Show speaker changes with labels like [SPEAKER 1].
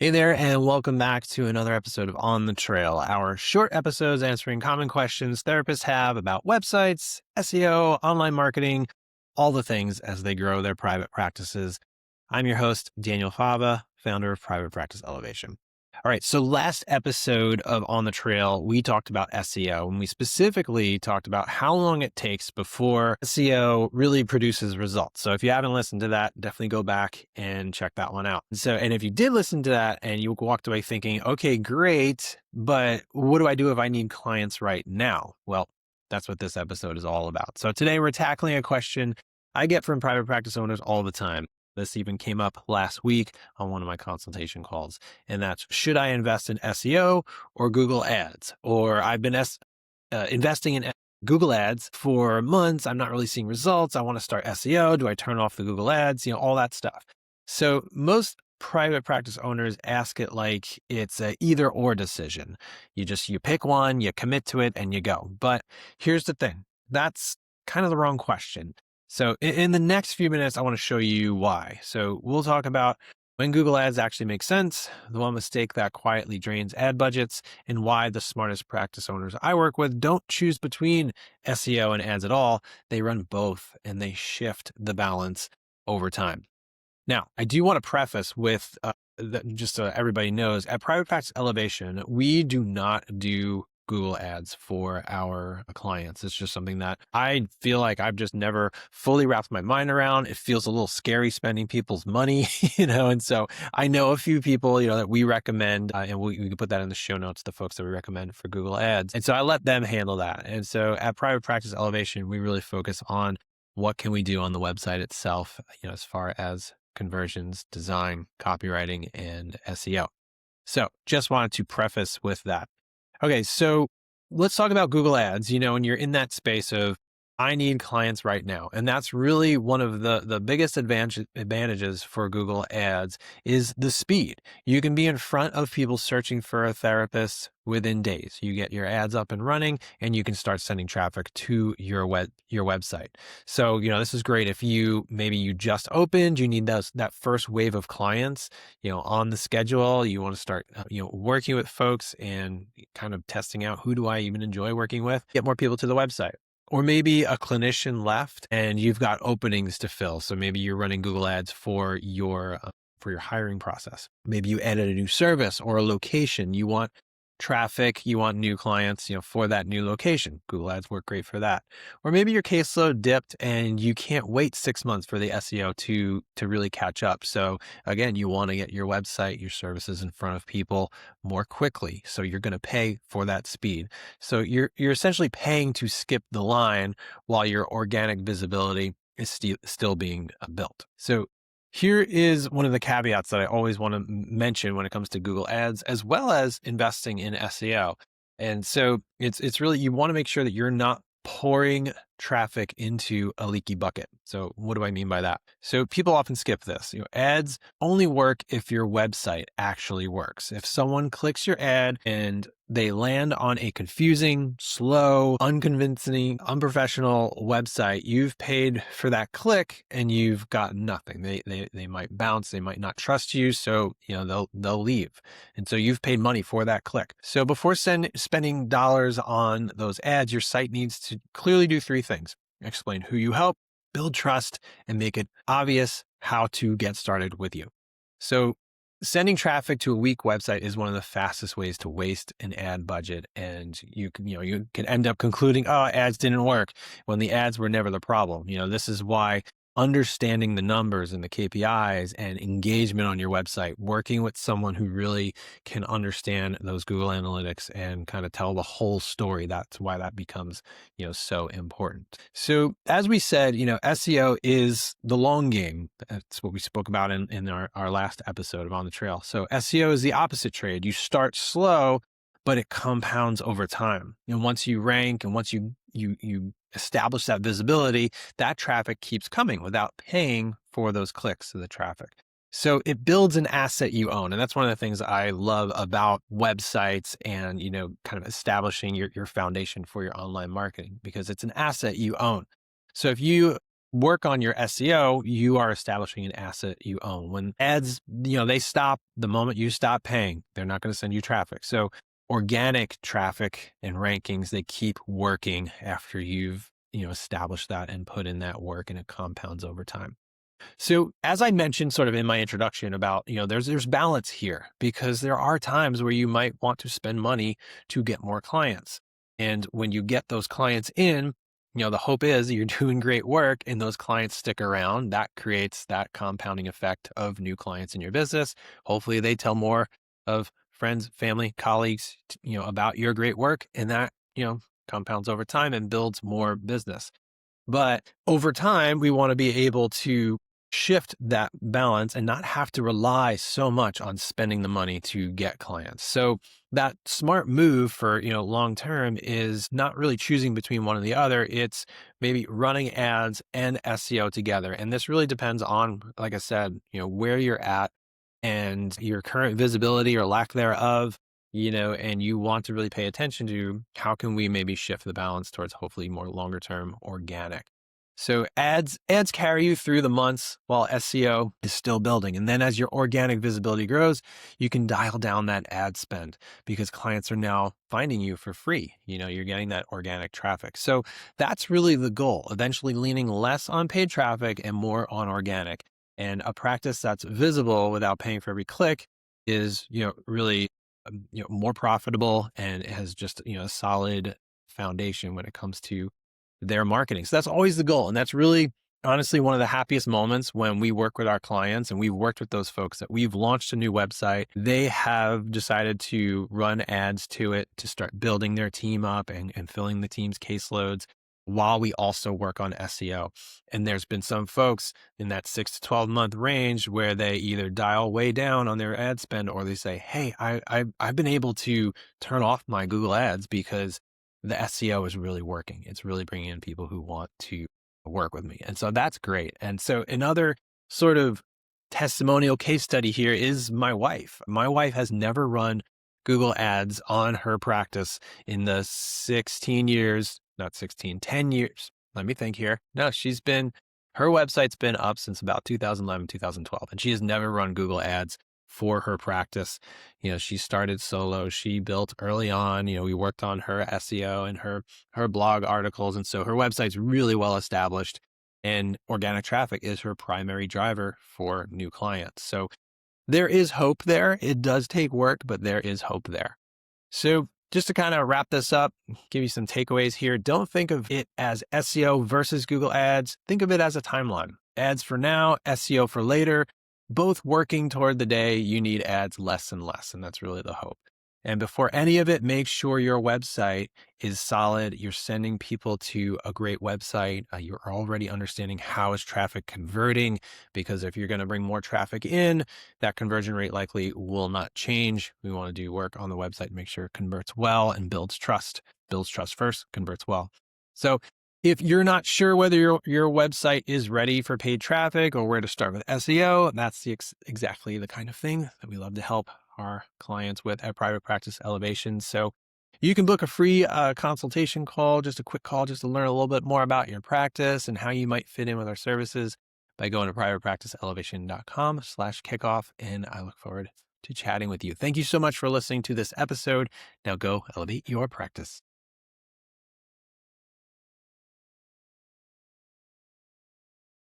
[SPEAKER 1] Hey there, and welcome back to another episode of On the Trail, our short episodes answering common questions therapists have about websites, SEO, online marketing, all the things as they grow their private practices. I'm your host, Daniel Fava, founder of Private Practice Elevation. All right, so last episode of On the Trail, we talked about SEO, and we specifically talked about how long it takes before SEO really produces results. So if you haven't listened to that, definitely go back and check that one out. And if you did listen to that and you walked away thinking, okay, great, but what do I do if I need clients right now? Well, that's what this episode is all about. So today we're tackling a question I get from private practice owners all the time. This even came up last week on one of my consultation calls. And that's, should I invest in SEO or Google ads? Or I've been investing in Google ads for months. I'm not really seeing results. I want to start SEO. Do I turn off the Google ads? All that stuff. So most private practice owners ask it like it's a either or decision. You pick one, you commit to it, and you go. But here's the thing. That's kind of the wrong question. So in the next few minutes, I want to show you why. So we'll talk about when Google ads actually make sense, the one mistake that quietly drains ad budgets, and why the smartest practice owners I work with don't choose between SEO and ads at all. They run both and they shift the balance over time. Now, I do want to preface with just so everybody knows, at Private Practice Elevation, we do not do Google ads for our clients. It's just something that I feel like I've just never fully wrapped my mind around. It feels a little scary spending people's money, and so I know a few people, that we recommend, and we can put that in the show notes, the folks that we recommend for Google ads. And so I let them handle that. And so at Private Practice Elevation, we really focus on what can we do on the website itself, as far as conversions, design, copywriting, and SEO. So just wanted to preface with that. Okay, so let's talk about Google ads, when you're in that space of, I need clients right now. And that's really one of the biggest advantages for Google ads is the speed. You can be in front of people searching for a therapist within days. You get your ads up and running and you can start sending traffic to your website. So, this is great if maybe you just opened, you need that first wave of clients, on the schedule. You want to start, working with folks and kind of testing out, who do I even enjoy working with? Get more people to the website. Or maybe a clinician left and you've got openings to fill. So maybe you're running Google ads for your hiring process. Maybe you added a new service or a location. You want traffic, you want new clients, for that new location. Google ads work great for that. Or maybe your caseload dipped and you can't wait 6 months for the SEO to really catch up. So again, you want to get your website, your services in front of people more quickly. So you're going to pay for that speed. So you're essentially paying to skip the line while your organic visibility is still being built. So here is one of the caveats that I always want to mention when it comes to Google ads, as well as investing in SEO. And so it's really, you want to make sure that you're not pouring traffic into a leaky bucket. So what do I mean by that? So people often skip this. Ads only work if your website actually works. If someone clicks your ad and they land on a confusing, slow, unconvincing, unprofessional website, you've paid for that click and you've got nothing. They might bounce, they might not trust you, so they'll leave. And so you've paid money for that click. So before spending dollars on those ads, your site needs to clearly do three things: explain who you help, build trust, and make it obvious how to get started with you. So sending traffic to a weak website is one of the fastest ways to waste an ad budget. And you can end up concluding, oh, ads didn't work, when the ads were never the problem. This is why understanding the numbers and the KPIs and engagement on your website, working with someone who really can understand those Google Analytics and kind of tell the whole story. That's why that becomes, so important. So as we said, SEO is the long game. That's what we spoke about in our last episode of On the Trail. So SEO is the opposite trade. You start slow, but it compounds over time. And once you rank and once you establish that visibility, that traffic keeps coming without paying for those clicks to the traffic. So it builds an asset you own. And that's one of the things I love about websites and, kind of establishing your foundation for your online marketing, because it's an asset you own. So if you work on your SEO, you are establishing an asset you own. When ads, they stop the moment you stop paying, they're not going to send you traffic. So organic traffic and rankings, they keep working after you've, established that and put in that work, and it compounds over time. So as I mentioned sort of in my introduction about, there's balance here, because there are times where you might want to spend money to get more clients. And when you get those clients in, the hope is you're doing great work and those clients stick around. That creates that compounding effect of new clients in your business. Hopefully they tell more of friends, family, colleagues, about your great work, and that, compounds over time and builds more business. But over time, we want to be able to shift that balance and not have to rely so much on spending the money to get clients. So that smart move for, long term is not really choosing between one or the other. It's maybe running ads and SEO together. And this really depends on, like I said, where you're at and your current visibility or lack thereof, and you want to really pay attention to how can we maybe shift the balance towards hopefully more longer term organic. So ads carry you through the months while SEO is still building. And then as your organic visibility grows, you can dial down that ad spend because clients are now finding you for free. You're getting that organic traffic. So that's really the goal, eventually leaning less on paid traffic and more on organic. And a practice that's visible without paying for every click is, really, more profitable, and it has just, a solid foundation when it comes to their marketing. So that's always the goal. And that's really honestly one of the happiest moments when we work with our clients, and we've worked with those folks that we've launched a new website. They have decided to run ads to it to start building their team up and filling the team's caseloads while we also work on SEO. And there's been some folks in that 6 to 12 month range where they either dial way down on their ad spend, or they say, hey, I've been able to turn off my Google ads because the SEO is really working. It's really bringing in people who want to work with me. And so that's great. And so another sort of testimonial case study here is my wife. My wife has never run Google ads on her practice in the 16 years, not 16, 10 years. Let me think here. No, her website's been up since about 2011, 2012, and she has never run Google ads for her practice. She started solo. She built early on. We worked on her SEO and her blog articles. And so her website's really well established, and organic traffic is her primary driver for new clients. So there is hope there. It does take work, but there is hope there. So just to kind of wrap this up, give you some takeaways here. Don't think of it as SEO versus Google ads. Think of it as a timeline. Ads for now, SEO for later, both working toward the day you need ads less and less. And that's really the hope. And before any of it, make sure your website is solid. You're sending people to a great website. You're already understanding how is traffic converting, because if you're going to bring more traffic in, that conversion rate likely will not change. We want to do work on the website, make sure it converts well and builds trust. Builds trust first, converts well. So if you're not sure whether your website is ready for paid traffic or where to start with SEO, that's exactly the kind of thing that we love to help our clients with at Private Practice Elevation. So you can book a free consultation call, just a quick call, just to learn a little bit more about your practice and how you might fit in with our services by going to privatepracticeelevation.com/kickoff. And I look forward to chatting with you. Thank you so much for listening to this episode. Now go elevate your practice.